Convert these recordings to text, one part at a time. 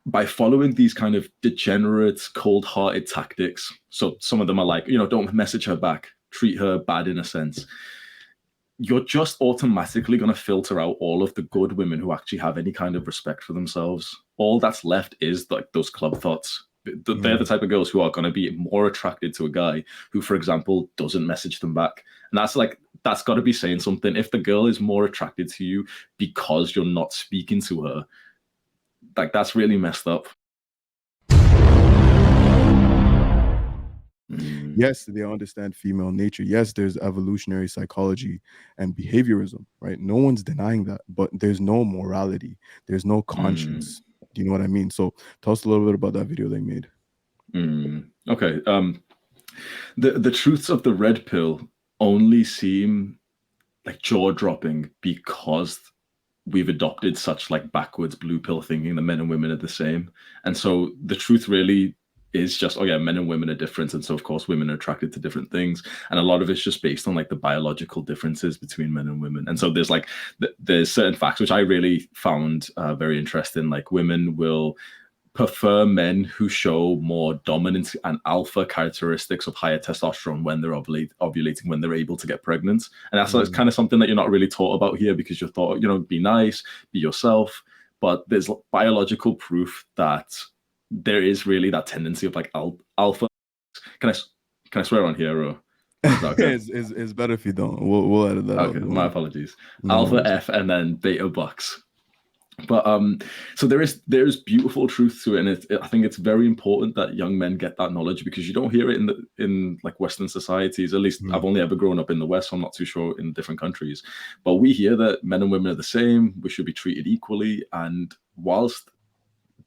by following these kind of degenerate, cold-hearted tactics, so some of them are like, don't message her back, treat her bad in a sense, you're just automatically going to filter out all of the good women who actually have any kind of respect for themselves. All that's left is like those club thoughts. They're the type of girls who are going to be more attracted to a guy who, for example, doesn't message them back. And that's got to be saying something. If the girl is more attracted to you because you're not speaking to her, like that's really messed up. Yes, they understand female nature. Yes, there's evolutionary psychology and behaviorism, right? No one's denying that, but there's no morality. There's no conscience. Do you know what I mean? So tell us a little bit about that video they made. Okay. The truths of the red pill only seem like jaw-dropping because we've adopted such like backwards blue pill thinking that men and women are the same. And so the truth really is just, oh yeah, men and women are different. And so of course women are attracted to different things. And a lot of it's just based on like the biological differences between men and women. And so there's like, there's certain facts which I really found very interesting. Like women will prefer men who show more dominant and alpha characteristics of higher testosterone when they're ovulating, when they're able to get pregnant. And that's kind of something that you're not really taught about here because you're taught, be nice, be yourself. But there's biological proof that there is really that tendency of like alpha. Can I swear on here? Or okay? It's better if you don't. We'll edit that out. Okay, my apologies. No Alpha worries. F and then beta bucks. But so there's beautiful truth to it, and I think it's very important that young men get that knowledge because you don't hear it in like Western societies. At least I've only ever grown up in the West, so I'm not too sure in different countries. But we hear that men and women are the same. We should be treated equally, and whilst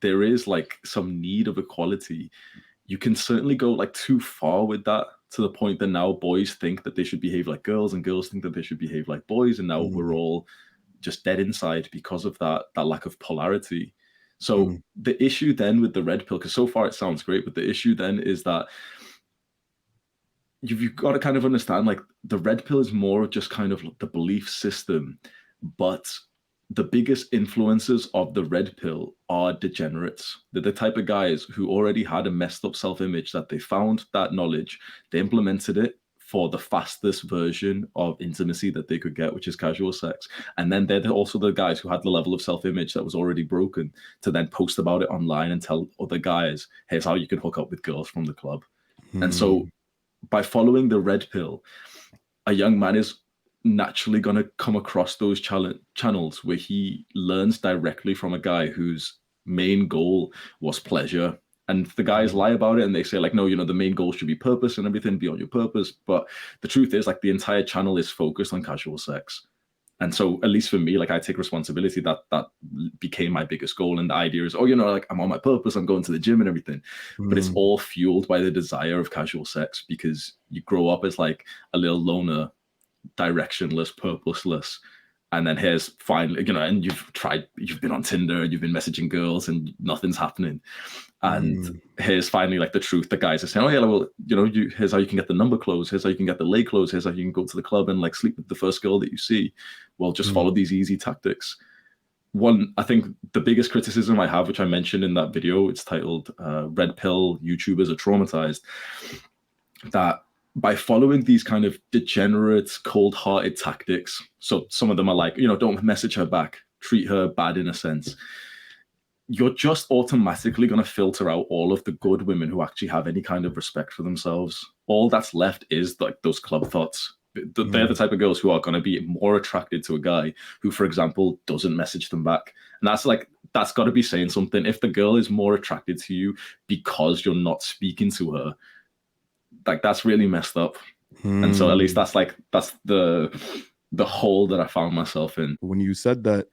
there is like some need of equality, you can certainly go like too far with that to the point that now boys think that they should behave like girls and girls think that they should behave like boys, and now we're all just dead inside because of that lack of polarity. So the issue then with the red pill, because so far it sounds great, but the issue then is that you've got to kind of understand like the red pill is more just kind of the belief system, but the biggest influencers of the red pill are degenerates. They're the type of guys who already had a messed up self-image that they found that knowledge, they implemented it for the fastest version of intimacy that they could get, which is casual sex. And then they're also the guys who had the level of self-image that was already broken to then post about it online and tell other guys, here's how you can hook up with girls from the club. And so by following the red pill, a young man is naturally going to come across those channels where he learns directly from a guy whose main goal was pleasure. And the guys lie about it and they say like, no, the main goal should be purpose and everything beyond your purpose. But the truth is like the entire channel is focused on casual sex. And so at least for me, like I take responsibility that became my biggest goal. And the idea is, like I'm on my purpose, I'm going to the gym and everything. But it's all fueled by the desire of casual sex because you grow up as like a little loner, directionless, purposeless. And then here's finally, and you've been on Tinder and you've been messaging girls and nothing's happening. And here's finally like the truth. The guys are saying, oh yeah, well, here's how you can get the number clothes. Here's how you can get the lay clothes. Here's how you can go to the club and like sleep with the first girl that you see. Well, just follow these easy tactics. One, I think the biggest criticism I have, which I mentioned in that video, it's titled Red Pill YouTubers Are Traumatized, that by following these kind of degenerate, cold-hearted tactics, so some of them are like, don't message her back, treat her bad in a sense, you're just automatically going to filter out all of the good women who actually have any kind of respect for themselves. All that's left is like those club thoughts. They're the type of girls who are going to be more attracted to a guy who, for example, doesn't message them back. And that's got to be saying something. If the girl is more attracted to you because you're not speaking to her, like that's really messed up. And so at least that's the hole that I found myself in. When you said that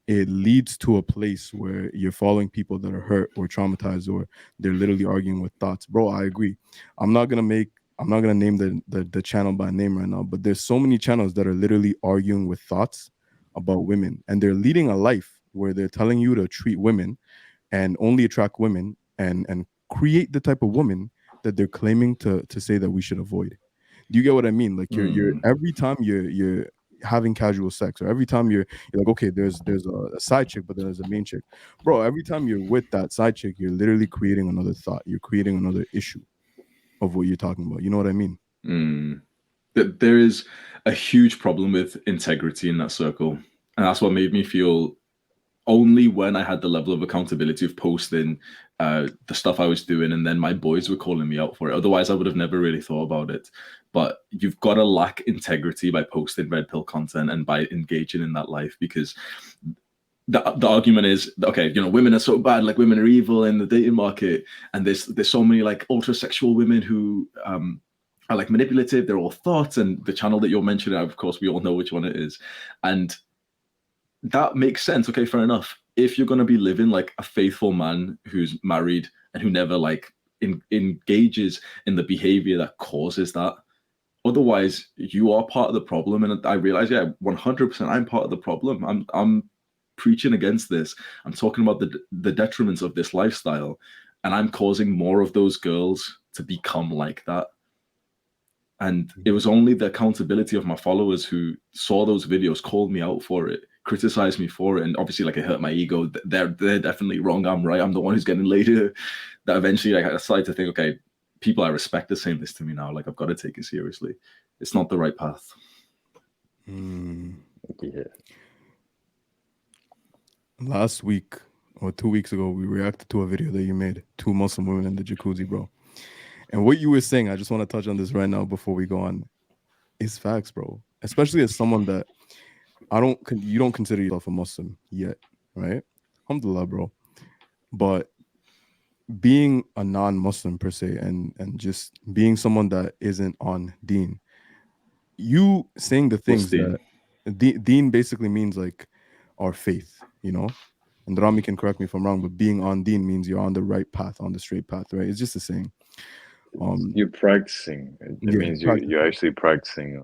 it leads to a place where you're following people that are hurt or traumatized or they're literally arguing with thoughts, bro, I agree. I'm not gonna name the channel by name right now, but there's so many channels that are literally arguing with thoughts about women, and they're leading a life where they're telling you to treat women and only attract women and create the type of woman that they're claiming to say that we should avoid. Do you get what I mean? Like you're every time having casual sex, or every time you're like, okay, there's a side chick, but then there's a main chick, bro. Every time you're with that side chick, you're literally creating another thought. You're creating another issue of what you're talking about. You know what I mean? There is a huge problem with integrity in that circle, and that's what made me feel. Only when I had the level of accountability of posting the stuff I was doing, and then my boys were calling me out for it. Otherwise, I would have never really thought about it. But you've got to lack integrity by posting red pill content and by engaging in that life, because the argument is, okay, you know, women are so bad, like women are evil in the dating market, and there's so many like ultra sexual women who are like manipulative. They're all thoughts, and the channel that you're mentioning, of course, we all know which one it is, and that makes sense. Okay, fair enough. If you're going to be living like a faithful man who's married and who never like engages in the behavior that causes that, otherwise you are part of the problem. And I realize, yeah, 100%, I'm part of the problem. I'm preaching against this. I'm talking about the detriments of this lifestyle, and I'm causing more of those girls to become like that. And it was only the accountability of my followers who saw those videos, called me out for it, criticized me for it, and obviously like it hurt my ego. They're definitely wrong. I'm right. I'm the one who's getting laid. That eventually like, I decided to think, okay, people I respect are saying this to me now. Like I've got to take it seriously. It's not the right path. Yeah. Last week or 2 weeks ago, we reacted to a video that you made, 2 Muslim women in the jacuzzi, bro. And what you were saying, I just want to touch on this right now before we go on, is facts, bro. Especially as someone that you don't consider yourself a Muslim yet, right? Alhamdulillah, bro. But being a non-Muslim per se, and just being someone that isn't on deen, you saying the things that deen basically means like our faith, you know? And Rami can correct me if I'm wrong, but being on deen means you're on the right path, on the straight path, right? It's just the saying. You're practicing. It means you're actually practicing